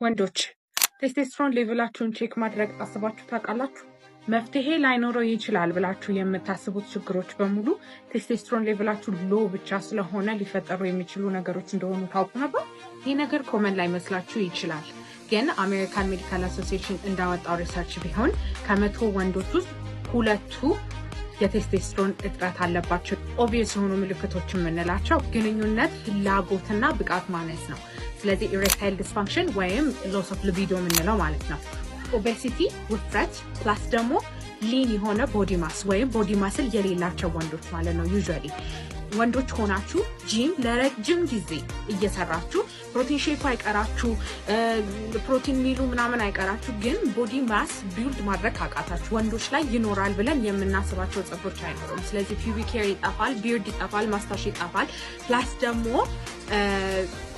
ወንዶች ቴስቶስትሮን ሌቭላችሁን ቼክ ማድረግ አስባችሁ ታውቃላችሁ? መፍትሄ ላይኖረው ይችላል ብላችሁ የምታስቡት ችግሮች በሙሉ ቴስቶስትሮን ሌቭላችሁ ሎ ብቻ ስለሆነ ሊፈጠሩ የሚችሉ ነገሮች እንደሆኑ ታውቁ ነበር? ይህ ነገር ኮመን ላይ መስላችሁ ይችላል፣ ግን አሜሪካን ሜዲካል አሶሲዬሽን እንዳወጣው ሪሰርች ቢሆን ከመቶ ወንዶች ውስጥ ሁለቱ የቴስቶስትሮን እጥረት አለባቸው። ኦብቪየስ የሆኑ ምልክቶች የምንላቸው ግንኙነት ፍላጎትና ብቃት ማነስ ነው። ስለዚህ ኢሬክታይል ዲስፋንክሽን ወይም ሎስ ኦፍ ሊቢዶ የምንለው ማለት ነው። ኦቤሲቲ ውፍረት ፕላስ ደግሞ ሊን የሆነ ቦዲ ማስ ወይም ቦዲ ማስል የሌላቸው ወንዶች ማለት ነው። ዩዥዋሊ ወንዶች ሆናችሁ ጂም ለረጅም ጊዜ እየሰራችሁ ፕሮቲን ሼክ አይቀራችሁ፣ ፕሮቲን ሚሉ ምናምን አይቀራችሁ፣ ግን ቦዲ ማስ ቢልድ ማድረግ አቃታችሁ ወንዶች ላይ ይኖራል ብለን የምናስባቸው ፀጉሮች አይኖሩም። ስለዚህ ፒዩቢክ ሄር ይጠፋል፣ ቢርድ ይጠፋል፣ ማስታሽ ይጠፋል። ፕላስ ደግሞ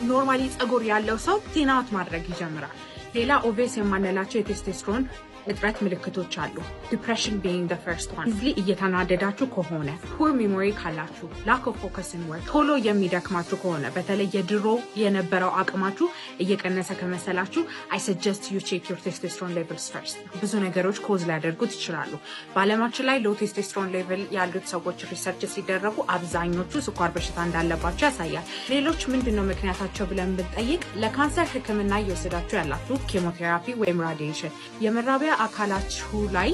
ኖርማሊ ፀጉር ያለው ሰው ቲን አውት ማድረግ ይጀምራል። ሌላ ኦቬስ የማንላቸው የቴስቶስትሮን እጥረት ምልክቶች አሉ። ዲፕሬሽን ቢንግ the first one። እዚህ እየተናደዳችሁ ከሆነ፣ ፑር ሜሞሪ ካላችሁ፣ ላክ ኦፍ ፎከስ ኢን ወርክ፣ ቶሎ የሚደክማችሁ ከሆነ፣ በተለይ የድሮ የነበረው አቅማችሁ እየቀነሰ ከመሰላችሁ I suggest you check your testosterone levels first። ብዙ ነገሮች ኮዝ ሊያደርጉት ይችላሉ። በዓለማችን ላይ ሎ ቴስቶስትሮን ሌቭል ያሉት ሰዎች ሪሰርች ሲደረጉ አብዛኞቹ ስኳር በሽታ እንዳለባቸው ያሳያል። ሌሎች ምንድነው ምክንያታቸው ብለን ብንጠይቅ ለካንሰር ሕክምና እየወሰዳችሁ ያላችሁ ኬሞቴራፒ ወይም ራዲዬሽን፣ የመራቢያ አካላችሁ ላይ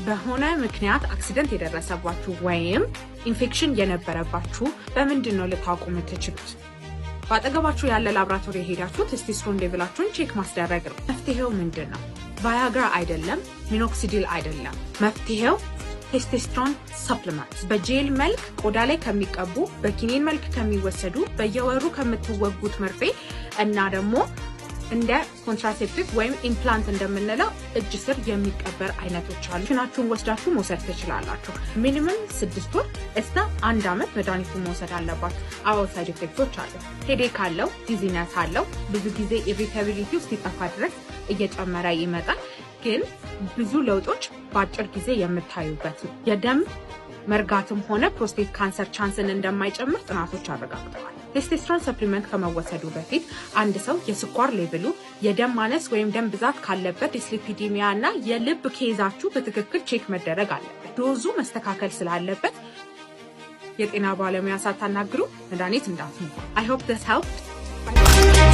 በሆነ ምክንያት አክሲደንት የደረሰባችሁ ወይም ኢንፌክሽን የነበረባችሁ በምንድን ነው ልታውቁ የምትችሉት? በአጠገባችሁ ያለ ላብራቶሪ ሄዳችሁ ቴስቶስትሮን ሌቭላችሁን ቼክ ማስደረግ ነው። መፍትሄው ምንድን ነው? ቫያግራ አይደለም፣ ሚኖክሲዲል አይደለም። መፍትሄው ቴስቶስትሮን ሰፕሊመንት በጄል መልክ ቆዳ ላይ ከሚቀቡ፣ በኪኒን መልክ ከሚወሰዱ፣ በየወሩ ከምትወጉት መርፌ እና ደግሞ እንደ ኮንትራሴፕቲቭ ወይም ኢምፕላንት እንደምንለው እጅ ስር የሚቀበር አይነቶች አሉ። ሽናችሁን ወስዳችሁ መውሰድ ትችላላችሁ። ሚኒመም 6 ወር እስከ 1 ዓመት መድኃኒቱን መውሰድ አለባችሁ። አዎ ሳይድ ኢፌክቶች አሉ። ሄዴክ አለው፣ ዲዚነስ አለው። ብዙ ጊዜ ኢሪታቢሊቲ ሲጠፋ ድረስ እየጨመረ ይመጣል። ግን ብዙ ለውጦች በአጭር ጊዜ የምታዩበት ነው። የደም መርጋትም ሆነ ፕሮስቴት ካንሰር ቻንስን እንደማይጨምር ጥናቶች አረጋግጠዋል። ቴስቶስትሮን ሰፕሊመንት ከመወሰዱ በፊት አንድ ሰው የስኳር ሌቭሉ፣ የደም ማነስ ወይም ደም ብዛት ካለበት፣ የስሊፒዲሚያ እና የልብ ኬዛችሁ በትክክል ቼክ መደረግ አለበት። ዶዙ መስተካከል ስላለበት የጤና ባለሙያ ሳታናግሩ መድኃኒት እንዳትሙ። I hope this helped.